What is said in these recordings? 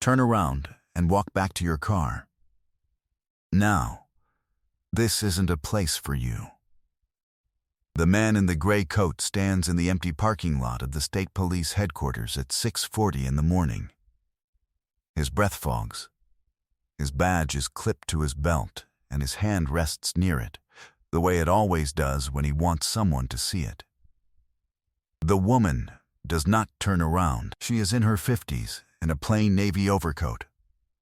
Turn around and walk back to your car. Now, this isn't a place for you. The man in the gray coat stands in the empty parking lot of the state police headquarters at 6:40 in the morning. His breath fogs. His badge is clipped to his belt, and his hand rests near it, the way it always does when he wants someone to see it. The woman does not turn around. She is in her 50s, in a plain navy overcoat,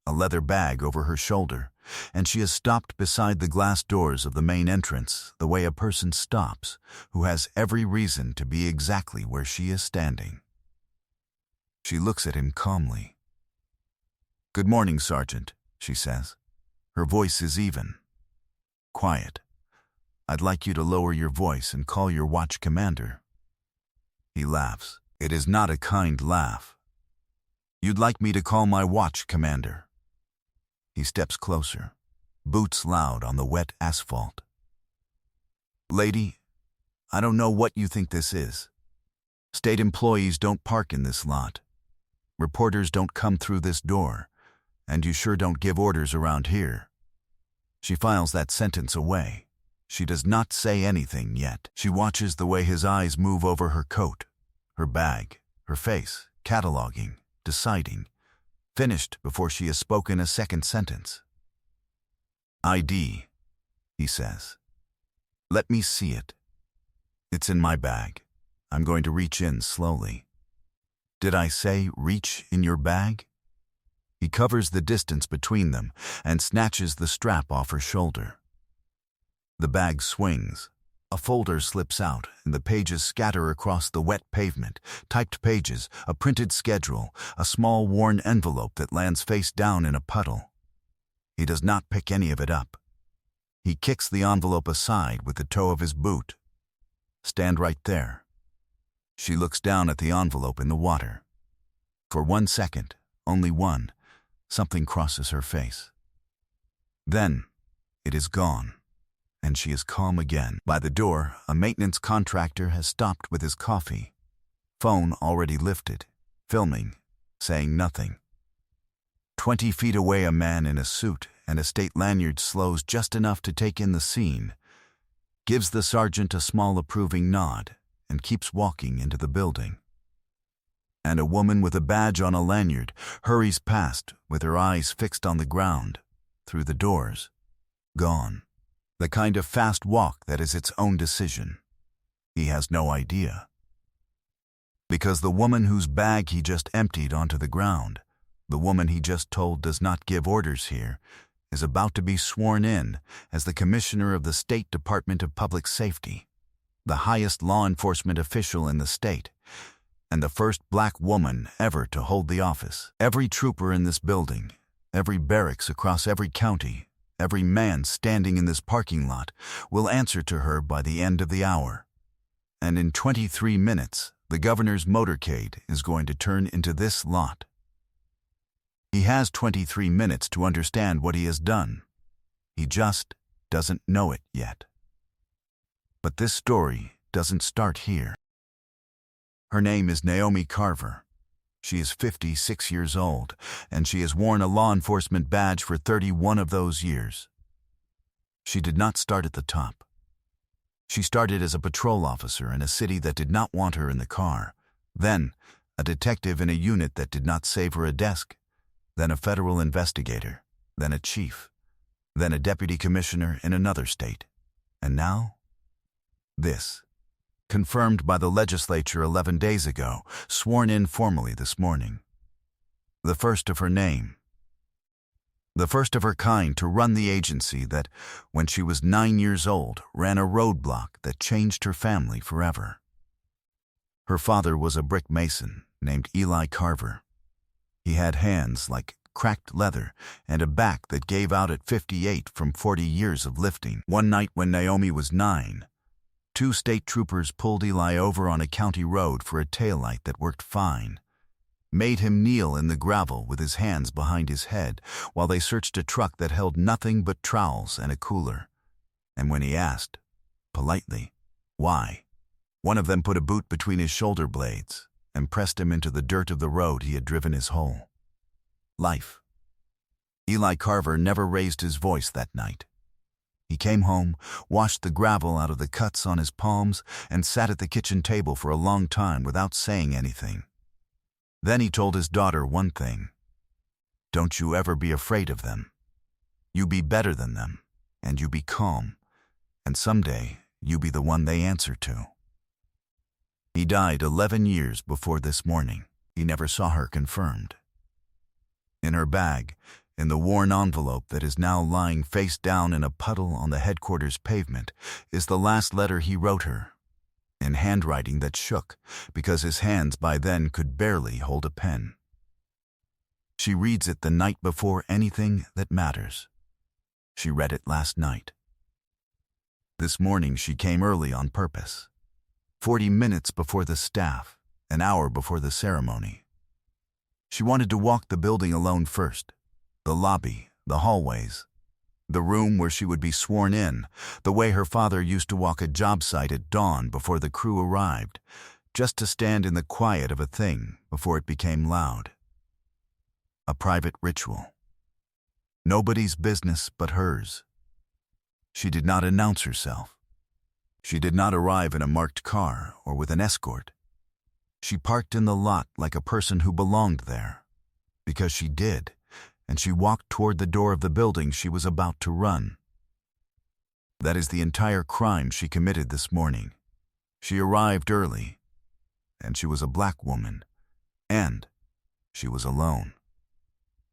a leather bag over her shoulder, and she has stopped beside the glass doors of the main entrance the way a person stops who has every reason to be exactly where she is standing. She looks at him calmly. "Good morning, Sergeant," she says. Her voice is even. "Quiet. I'd like you to lower your voice and call your watch commander." He laughs. It is not a kind laugh. "You'd like me to call my watch commander?" He steps closer, boots loud on the wet asphalt. "Lady, I don't know what you think this is. State employees don't park in this lot. Reporters don't come through this door, and you sure don't give orders around here." She files that sentence away. She does not say anything yet. She watches the way his eyes move over her coat, her bag, her face, cataloging, deciding, finished before she has spoken a second sentence. "ID," he says. "Let me see it." "It's in my bag. I'm going to reach in slowly." "Did I say reach in your bag?" He covers the distance between them and snatches the strap off her shoulder. The bag swings. A folder slips out, and the pages scatter across the wet pavement. Typed pages, a printed schedule, a small worn envelope that lands face down in a puddle. He does not pick any of it up. He kicks the envelope aside with the toe of his boot. "Stand right there." She looks down at the envelope in the water. For 1 second, only one, something crosses her face. Then, it is gone, and she is calm again. By the door, a maintenance contractor has stopped with his coffee. Phone already lifted, filming, saying nothing. 20 feet away, a man in a suit and a state lanyard slows just enough to take in the scene, gives the sergeant a small approving nod, and keeps walking into the building. And a woman with a badge on a lanyard hurries past with her eyes fixed on the ground, through the doors, gone. The kind of fast walk that is its own decision. He has no idea. Because the woman whose bag he just emptied onto the ground, the woman he just told does not give orders here, is about to be sworn in as the Commissioner of the State Department of Public Safety, the highest law enforcement official in the state, and the first black woman ever to hold the office. Every trooper in this building, every barracks across every county, every man standing in this parking lot will answer to her by the end of the hour. And in 23 minutes, the governor's motorcade is going to turn into this lot. He has 23 minutes to understand what he has done. He just doesn't know it yet. But this story doesn't start here. Her name is Naomi Carver. She is 56 years old, and she has worn a law enforcement badge for 31 of those years. She did not start at the top. She started as a patrol officer in a city that did not want her in the car, then a detective in a unit that did not save her a desk, then a federal investigator, then a chief, then a deputy commissioner in another state, and now this. Confirmed by the legislature 11 days ago, sworn in formally this morning. The first of her name. The first of her kind to run the agency that, when she was 9 years old, ran a roadblock that changed her family forever. Her father was a brick mason named Eli Carver. He had hands like cracked leather and a back that gave out at 58 from 40 years of lifting. One night when Naomi was 9, 2 state troopers pulled Eli over on a county road for a taillight that worked fine, made him kneel in the gravel with his hands behind his head while they searched a truck that held nothing but trowels and a cooler. And when he asked, politely, why, one of them put a boot between his shoulder blades and pressed him into the dirt of the road he had driven his hole. life. Eli Carver never raised his voice that night. He came home, washed the gravel out of the cuts on his palms, and sat at the kitchen table for a long time without saying anything. Then he told his daughter one thing. Don't you ever be afraid of them. You be better than them, and you be calm, and someday you be the one they answer to. He died 11 years before this morning. He never saw her confirmed. In her bag, in the worn envelope that is now lying face down in a puddle on the headquarters pavement, is the last letter he wrote her, in handwriting that shook because his hands by then could barely hold a pen. She reads it the night before anything that matters. She read it last night. This morning she came early on purpose, 40 minutes before the staff, an hour before the ceremony. She wanted to walk the building alone first, the lobby, the hallways, the room where she would be sworn in, the way her father used to walk a job site at dawn before the crew arrived, just to stand in the quiet of a thing before it became loud. A private ritual. Nobody's business but hers. She did not announce herself. She did not arrive in a marked car or with an escort. She parked in the lot like a person who belonged there, because she did, and she walked toward the door of the building she was about to run. That is the entire crime she committed this morning. She arrived early, and she was a black woman, and she was alone.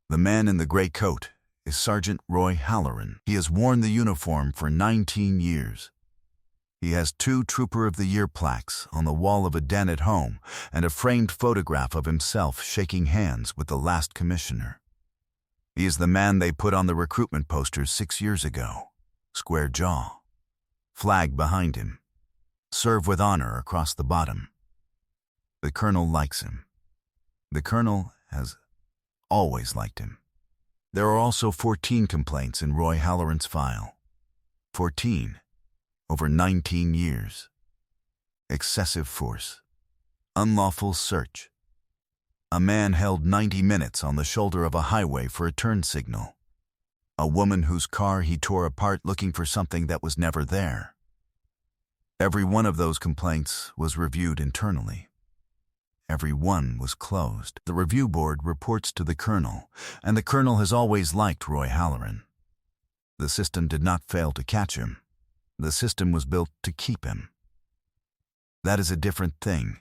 The man in the gray coat is Sergeant Roy Halloran. He has worn the uniform for 19 years. He has 2 Trooper of the Year plaques on the wall of a den at home and a framed photograph of himself shaking hands with the last commissioner. He is the man they put on the recruitment posters 6 years ago. Square jaw. Flag behind him. Serve with honor across the bottom. The colonel likes him. The colonel has always liked him. There are also 14 complaints in Roy Halloran's file. 14. Over 19 years. Excessive force. Unlawful search. A man held 90 minutes on the shoulder of a highway for a turn signal. A woman whose car he tore apart looking for something that was never there. Every one of those complaints was reviewed internally. Every one was closed. The review board reports to the colonel, and the colonel has always liked Roy Halloran. The system did not fail to catch him. The system was built to keep him. That is a different thing,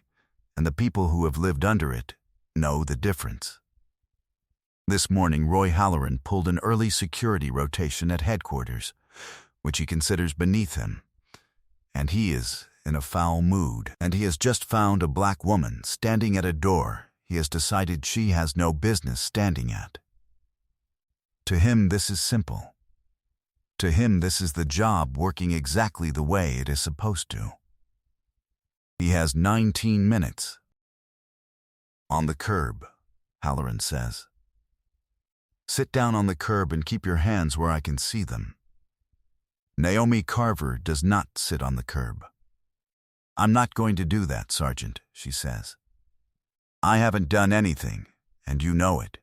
and the people who have lived under it know the difference. This morning, Roy Halloran pulled an early security rotation at headquarters, which he considers beneath him, and he is in a foul mood, and he has just found a black woman standing at a door he has decided she has no business standing at. To him, this is simple. To him, this is the job working exactly the way it is supposed to. He has 19 minutes. On the curb, Halloran says. Sit down on the curb and keep your hands where I can see them. Naomi Carver does not sit on the curb. I'm not going to do that, Sergeant, she says. I haven't done anything, and you know it.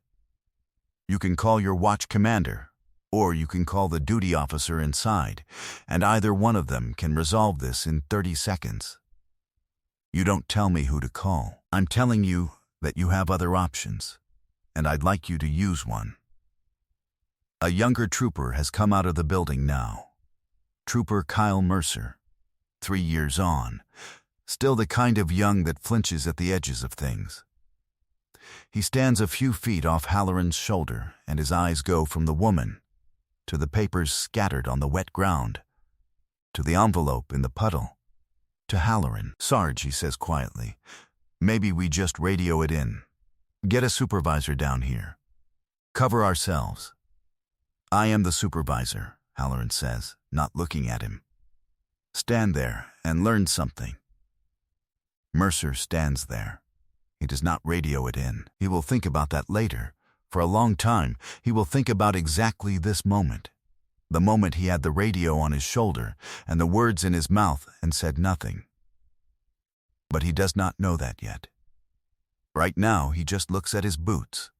You can call your watch commander, or you can call the duty officer inside, and either one of them can resolve this in 30 seconds. You don't tell me who to call. I'm telling you that you have other options, and I'd like you to use one. A younger trooper has come out of the building now. Trooper Kyle Mercer, 3 years on, still the kind of young that flinches at the edges of things. He stands a few feet off Halloran's shoulder, and his eyes go from the woman to the papers scattered on the wet ground, to the envelope in the puddle, to Halloran. Sarge, he says quietly, maybe we just radio it in. Get a supervisor down here. Cover ourselves. I am the supervisor, Halloran says, not looking at him. Stand there and learn something. Mercer stands there. He does not radio it in. He will think about that later. For a long time, he will think about exactly this moment. The moment he had the radio on his shoulder and the words in his mouth and said nothing. But he does not know that yet. Right now, he just looks at his boots.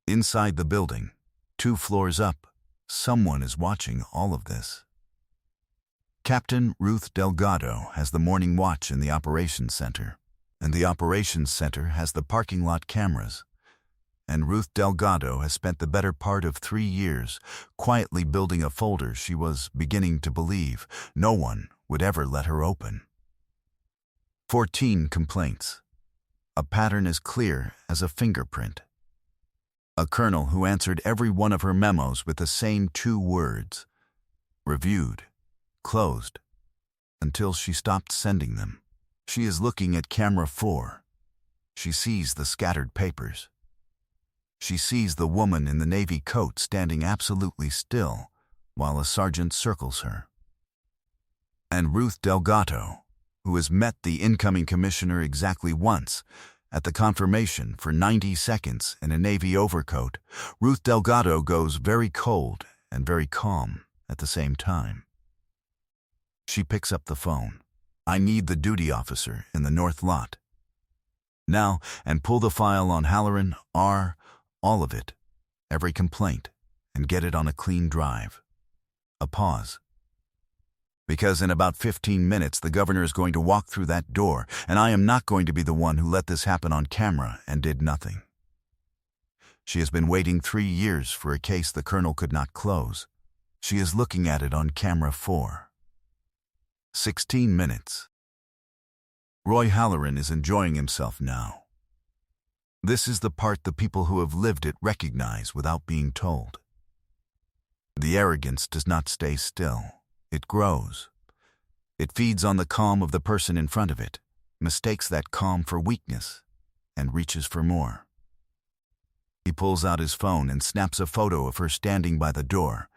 Inside the building, 2 floors up, someone is watching all of this. Captain Ruth Delgado has the morning watch in the operations center, and the operations center has the parking lot cameras. And Ruth Delgado has spent the better part of 3 years quietly building a folder she was beginning to believe no one would ever let her open. 14 complaints. A pattern as clear as a fingerprint. A colonel who answered every one of her memos with the same 2 words: reviewed, closed, until she stopped sending them. She is looking at camera 4. She sees the scattered papers. She sees the woman in the navy coat standing absolutely still while a sergeant circles her. And Ruth Delgado, who has met the incoming commissioner exactly once, at the confirmation for 90 seconds in a navy overcoat, Ruth Delgado goes very cold and very calm at the same time. She picks up the phone. I need the duty officer in the north lot. Now, and pull the file on Halloran R., all of it, every complaint, and get it on a clean drive. A pause. Because in about 15 minutes the governor is going to walk through that door, and I am not going to be the one who let this happen on camera and did nothing. She has been waiting 3 years for a case the colonel could not close. She is looking at it on camera 4. 16 minutes. Roy Halloran is enjoying himself now. This is the part the people who have lived it recognize without being told. The arrogance does not stay still. It grows. It feeds on the calm of the person in front of it, mistakes that calm for weakness, and reaches for more. He pulls out his phone and snaps a photo of her standing by the door,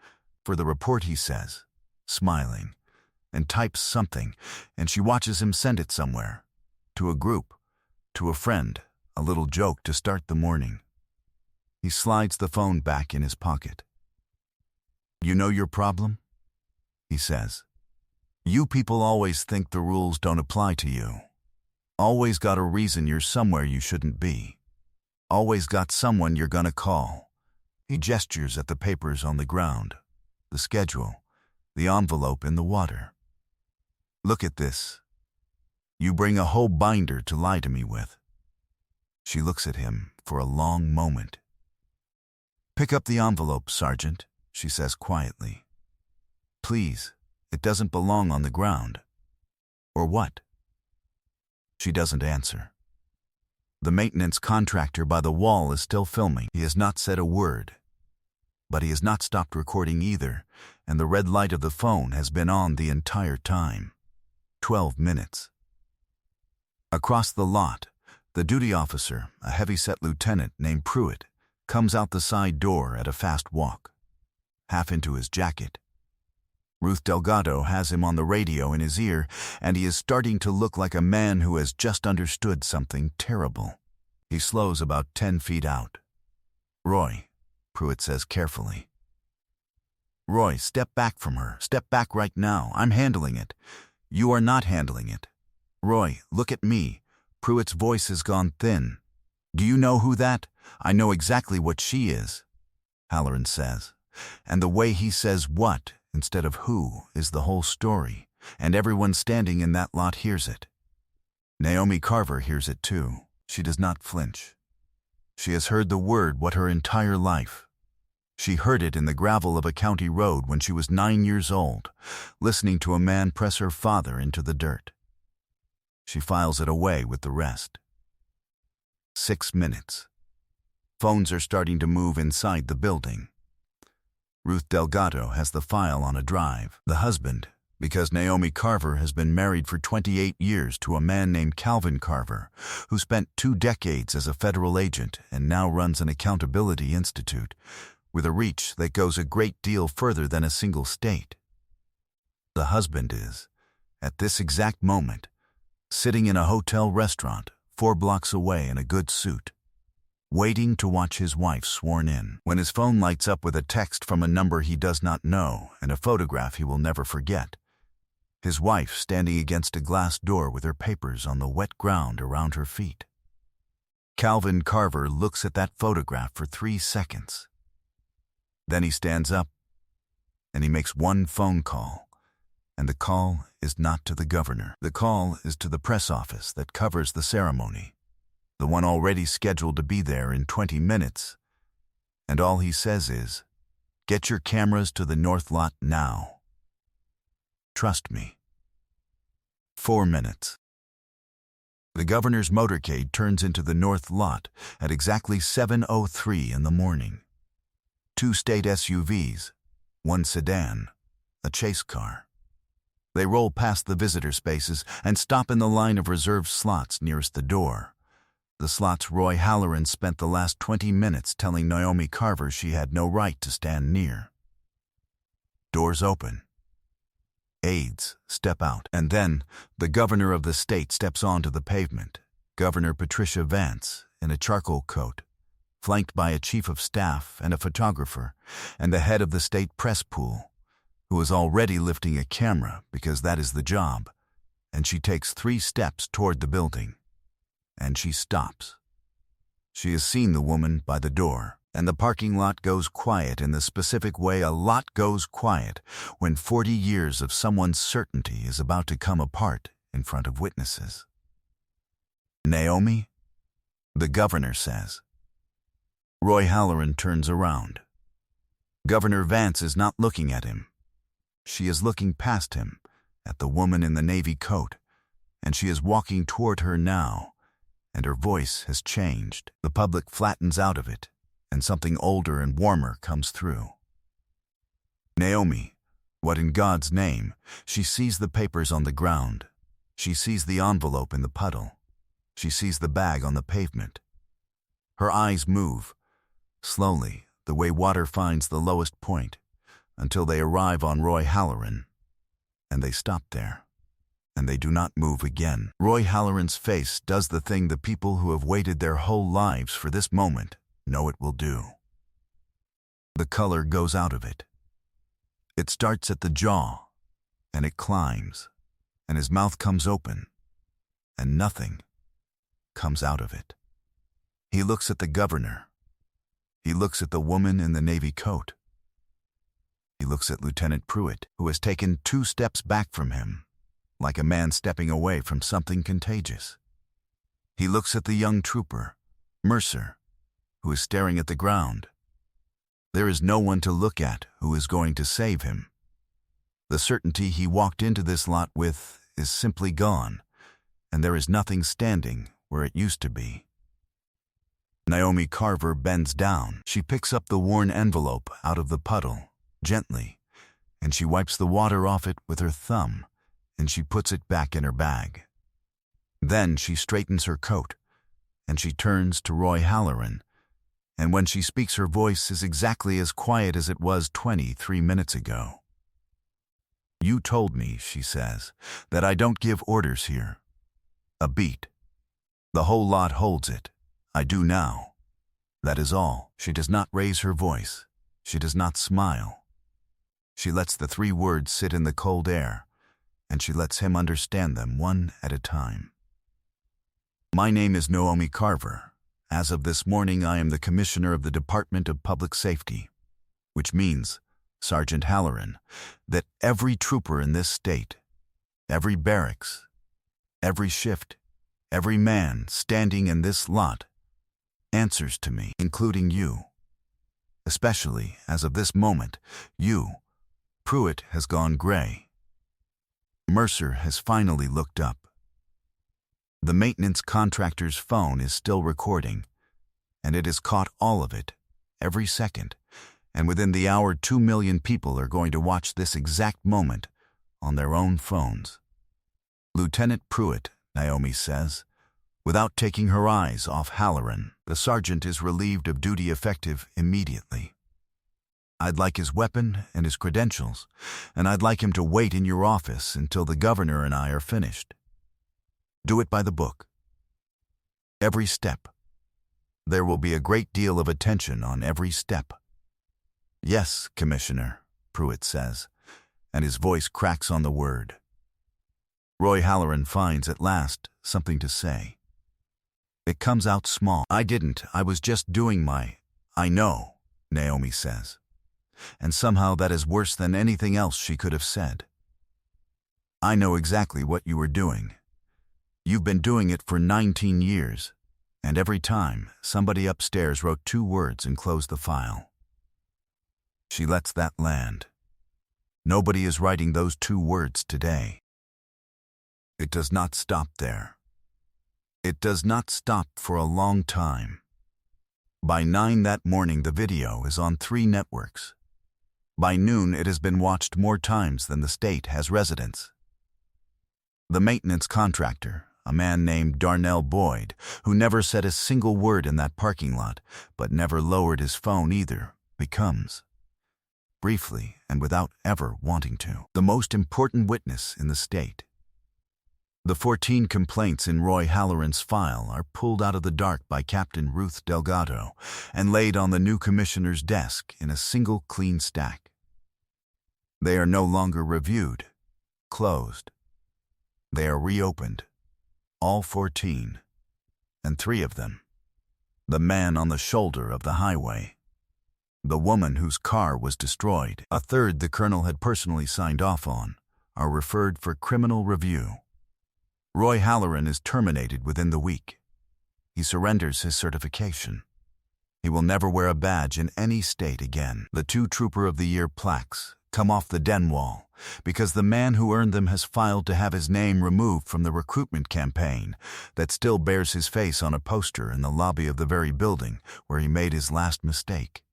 for the report, he says, smiling, and types something, and she watches him send it somewhere, to a group, to a friend, a little joke to start the morning. He slides the phone back in his pocket. You know your problem? He says. You people always think the rules don't apply to you. Always got a reason you're somewhere you shouldn't be. Always got someone you're gonna call. He gestures at the papers on the ground, the schedule, the envelope in the water. Look at this. You bring a whole binder to lie to me with. She looks at him for a long moment. Pick up the envelope, Sergeant, she says quietly. Please, it doesn't belong on the ground. Or what? She doesn't answer. The maintenance contractor by the wall is still filming. He has not said a word. But he has not stopped recording either, and the red light of the phone has been on the entire time. 12 minutes. Across the lot, the duty officer, a heavy-set lieutenant named Pruitt, comes out the side door at a fast walk, half into his jacket. Ruth Delgado has him on the radio in his ear, and he is starting to look like a man who has just understood something terrible. He slows about 10 feet out. Roy, Pruitt says carefully. Roy, step back from her. Step back right now. I'm handling it. You are not handling it. Roy, look at me. Pruitt's voice has gone thin. Do you know who that? I know exactly what she is, Halloran says. And the way he says what instead of who is the whole story, and everyone standing in that lot hears it. Naomi Carver hears it too. She does not flinch. She has heard the word what her entire life. She heard it in the gravel of a county road when she was 9 years old, listening to a man press her father into the dirt. She files it away with the rest. 6 minutes. Phones are starting to move inside the building. Ruth Delgado has the file on a drive. The husband, because Naomi Carver has been married for 28 years to a man named Calvin Carver, who spent 2 decades as a federal agent and now runs an accountability institute, with a reach that goes a great deal further than a single state. The husband is, at this exact moment, sitting in a hotel restaurant 4 blocks away in a good suit, waiting to watch his wife sworn in, when his phone lights up with a text from a number he does not know and a photograph he will never forget. His wife standing against a glass door with her papers on the wet ground around her feet. Calvin Carver looks at that photograph for 3 seconds. Then he stands up and he makes one phone call. And the call is not to the governor. The call is to the press office that covers the ceremony, the one already scheduled to be there in 20 minutes. And all he says is, "Get your cameras to the north lot now. Trust me." 4 minutes. The governor's motorcade turns into the north lot at exactly 7:03 in the morning. 2 state SUVs, 1 sedan, a chase car. They roll past the visitor spaces and stop in the line of reserved slots nearest the door. The slots Roy Halloran spent the last 20 minutes telling Naomi Carver she had no right to stand near. Doors open. Aides step out, and then the governor of the state steps onto the pavement, Governor Patricia Vance, in a charcoal coat, flanked by a chief of staff and a photographer, and the head of the state press pool, who is already lifting a camera because that is the job, and she takes 3 steps toward the building. And she stops. She has seen the woman by the door, and the parking lot goes quiet in the specific way a lot goes quiet when 40 years of someone's certainty is about to come apart in front of witnesses. "Naomi?" the governor says. Roy Halloran turns around. Governor Vance is not looking at him. She is looking past him, at the woman in the navy coat, and she is walking toward her now, and her voice has changed. The public flattens out of it, and something older and warmer comes through. "Naomi, what in God's name?" She sees the papers on the ground. She sees the envelope in the puddle. She sees the bag on the pavement. Her eyes move, slowly, the way water finds the lowest point, until they arrive on Roy Halloran, and they stop there, and they do not move again. Roy Halloran's face does the thing the people who have waited their whole lives for this moment know it will do. The color goes out of it. It starts at the jaw, and it climbs, and his mouth comes open, and nothing comes out of it. He looks at the governor. He looks at the woman in the navy coat. He looks at Lieutenant Pruitt, who has taken 2 steps back from him, like a man stepping away from something contagious. He looks at the young trooper, Mercer, who is staring at the ground. There is no one to look at who is going to save him. The certainty he walked into this lot with is simply gone, and there is nothing standing where it used to be. Naomi Carver bends down. She picks up the worn envelope out of the puddle, gently, and she wipes the water off it with her thumb, and she puts it back in her bag. Then she straightens her coat, and she turns to Roy Halloran, and when she speaks her voice is exactly as quiet as it was 23 minutes ago. "You told me," she says, "that I don't give orders here. A beat. The whole lot holds it. I do now. That is all." She does not raise her voice. She does not smile. She lets the 3 words sit in the cold air, and she lets him understand them one at a time. "My name is Naomi Carver. As of this morning, I am the Commissioner of the Department of Public Safety, which means, Sergeant Halloran, that every trooper in this state, every barracks, every shift, every man standing in this lot answers to me, including you. Especially, as of this moment, you. Pruitt has gone gray. Mercer has finally looked up. The maintenance contractor's phone is still recording, and it has caught all of it, every second, and within the hour 2 million people are going to watch this exact moment on their own phones. "Lieutenant Pruitt," Naomi says, without taking her eyes off Halloran. The sergeant is relieved of duty effective immediately. "I'd like his weapon and his credentials, and I'd like him to wait in your office until the governor and I are finished. Do it by the book. Every step. There will be a great deal of attention on every step." "Yes, Commissioner," Pruitt says, and his voice cracks on the word. Roy Halloran finds at last something to say. It comes out small. I didn't. I was just doing my... I know, Naomi says. And somehow that is worse than anything else she could have said. I know exactly what you were doing. You've been doing it for 19 years, and every time, somebody upstairs wrote 2 words and closed the file. She lets that land. Nobody is writing those 2 words today. It does not stop there. It does not stop for a long time. By 9 that morning, the video is on 3 networks. By noon, it has been watched more times than the state has residents. The maintenance contractor, a man named Darnell Boyd, who never said a single word in that parking lot, but never lowered his phone either, becomes, briefly and without ever wanting to, the most important witness in the state. The 14 complaints in Roy Halloran's file are pulled out of the dark by Captain Ruth Delgado and laid on the new commissioner's desk in a single clean stack. They are no longer reviewed, closed. They are reopened, all 14, and 3 of them. The man on the shoulder of the highway, the woman whose car was destroyed, a third the colonel had personally signed off on, are referred for criminal review. Roy Halloran is terminated within the week. He surrenders his certification. He will never wear a badge in any state again. The 2 Trooper of the Year plaques come off the den wall because the man who earned them has filed to have his name removed from the recruitment campaign that still bears his face on a poster in the lobby of the very building where he made his last mistake.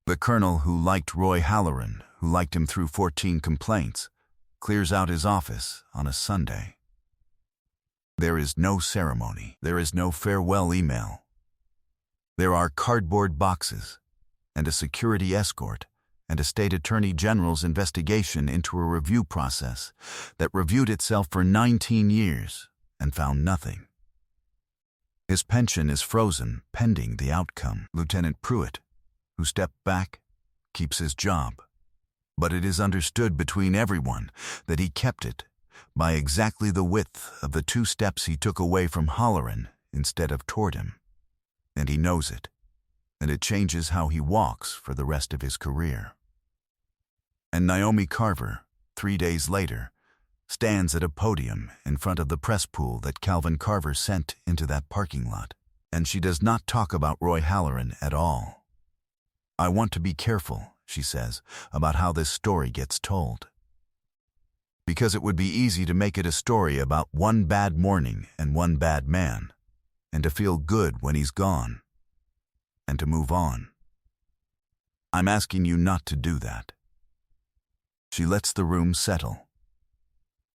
The colonel who liked Roy Halloran, who liked him through 14 complaints, clears out his office on a Sunday. There is no ceremony. There is no farewell email. There are cardboard boxes and a security escort and a state attorney general's investigation into a review process that reviewed itself for 19 years and found nothing. His pension is frozen pending the outcome. Lieutenant Pruitt, who stepped back, keeps his job. But it is understood between everyone that he kept it by exactly the width of the 2 steps he took away from Halloran instead of toward him. And he knows it, and it changes how he walks for the rest of his career. And Naomi Carver, 3 days later, stands at a podium in front of the press pool that Calvin Carver sent into that parking lot, and she does not talk about Roy Halloran at all. I want to be careful, she says, about how this story gets told. Because it would be easy to make it a story about one bad morning and one bad man, and to feel good when he's gone, and to move on. I'm asking you not to do that. She lets the room settle.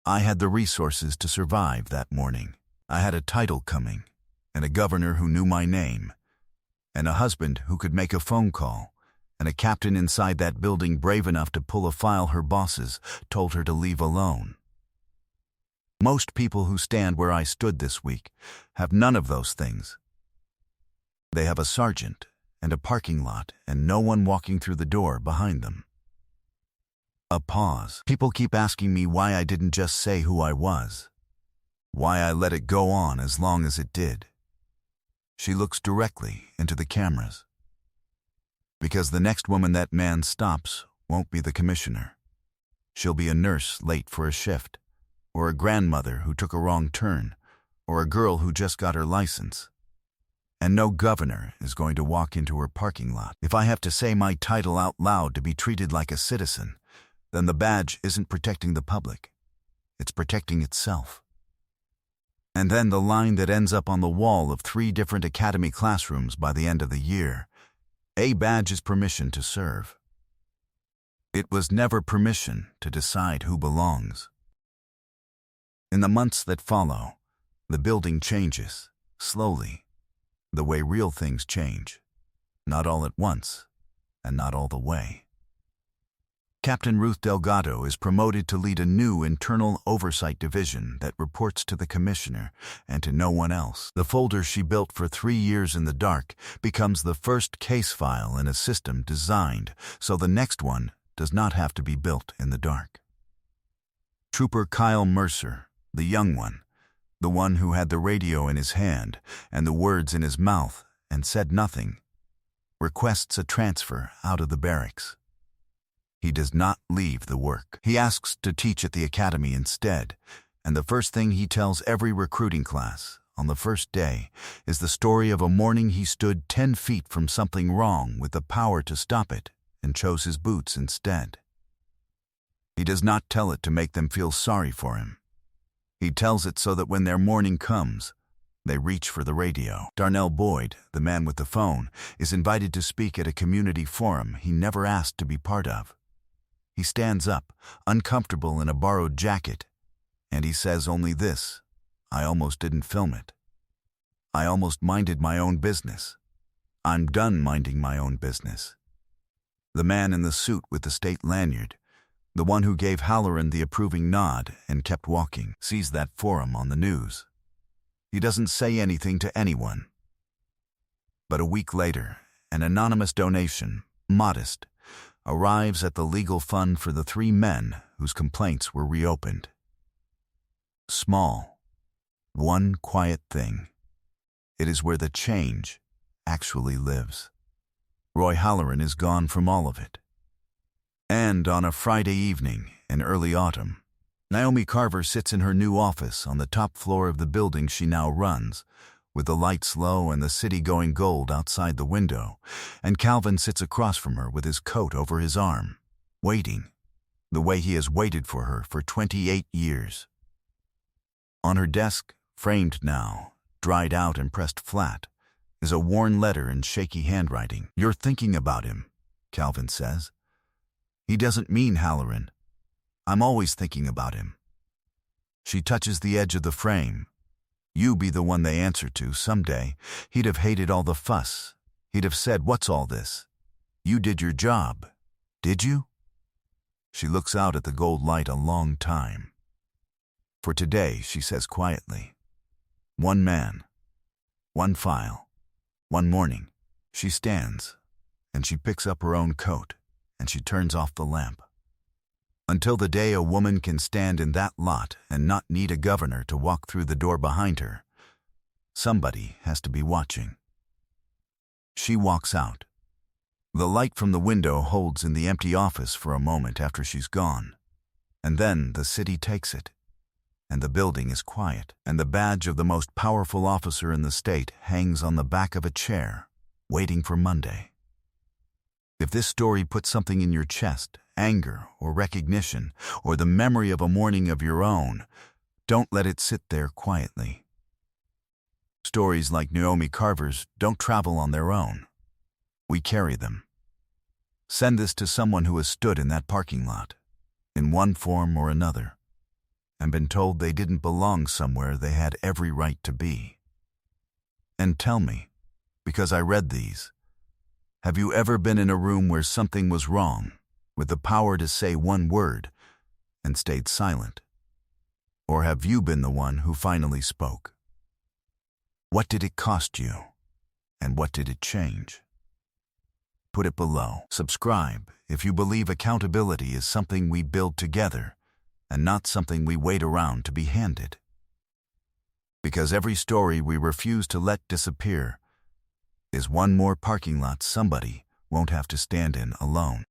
I had the resources to survive that morning. I had a title coming, and a governor who knew my name, and a husband who could make a phone call, and a captain inside that building brave enough to pull a file her bosses told her to leave alone. Most people who stand where I stood this week have none of those things. They have a sergeant and a parking lot and no one walking through the door behind them. A pause. People keep asking me why I didn't just say who I was, why I let it go on as long as it did. She looks directly into the cameras. Because the next woman that man stops won't be the commissioner. She'll be a nurse late for a shift, or a grandmother who took a wrong turn, or a girl who just got her license. And no governor is going to walk into her parking lot. If I have to say my title out loud to be treated like a citizen, then the badge isn't protecting the public. It's protecting itself. And then the line that ends up on the wall of 3 different academy classrooms by the end of the year. A badge is permission to serve. It was never permission to decide who belongs. In the months that follow, the building changes, slowly, the way real things change, not all at once, and not all the way. Captain Ruth Delgado is promoted to lead a new internal oversight division that reports to the commissioner and to no one else. The folder she built for 3 years in the dark becomes the first case file in a system designed so the next one does not have to be built in the dark. Trooper Kyle Mercer, the young one, the one who had the radio in his hand and the words in his mouth and said nothing, requests a transfer out of the barracks. He does not leave the work. He asks to teach at the academy instead, and the first thing he tells every recruiting class on the first day is the story of a morning he stood 10 feet from something wrong with the power to stop it and chose his boots instead. He does not tell it to make them feel sorry for him. He tells it so that when their morning comes, they reach for the radio. Darnell Boyd, the man with the phone, is invited to speak at a community forum he never asked to be part of. He stands up, uncomfortable in a borrowed jacket, and he says only this: "I almost didn't film it. I almost minded my own business. I'm done minding my own business." The man in the suit with the state lanyard, the one who gave Halloran the approving nod and kept walking, sees that forum on the news. He doesn't say anything to anyone. But a week later, an anonymous donation, modest, arrives at the legal fund for the 3 men whose complaints were reopened. Small, one quiet thing. It is where the change actually lives. Roy Halloran is gone from all of it. And on a Friday evening in early autumn, Naomi Carver sits in her new office on the top floor of the building she now runs, with the lights low and the city going gold outside the window, and Calvin sits across from her with his coat over his arm, waiting, the way he has waited for her for 28 years. On her desk, framed now, dried out and pressed flat, is a worn letter in shaky handwriting. "You're thinking about him," Calvin says. "He doesn't mean Halloran. I'm always thinking about him." She touches the edge of the frame. "You be the one they answer to someday. He'd have hated all the fuss. He'd have said, 'What's all this? You did your job. Did you?'" She looks out at the gold light a long time. "For today," she says quietly. "One man, one file, one morning." She stands, and she picks up her own coat, and she turns off the lamp. Until the day a woman can stand in that lot and not need a governor to walk through the door behind her, somebody has to be watching. She walks out. The light from the window holds in the empty office for a moment after she's gone, and then the city takes it, and the building is quiet, and the badge of the most powerful officer in the state hangs on the back of a chair, waiting for Monday. If this story puts something in your chest, anger or recognition, or the memory of a morning of your own, don't let it sit there quietly. Stories like Naomi Carver's don't travel on their own. We carry them. Send this to someone who has stood in that parking lot, in one form or another, and been told they didn't belong somewhere they had every right to be. And tell me, because I read these, have you ever been in a room where something was wrong, with the power to say one word, and stayed silent? Or have you been the one who finally spoke? What did it cost you, and what did it change? Put it below. Subscribe if you believe accountability is something we build together, and not something we wait around to be handed. Because every story we refuse to let disappear is one more parking lot somebody won't have to stand in alone.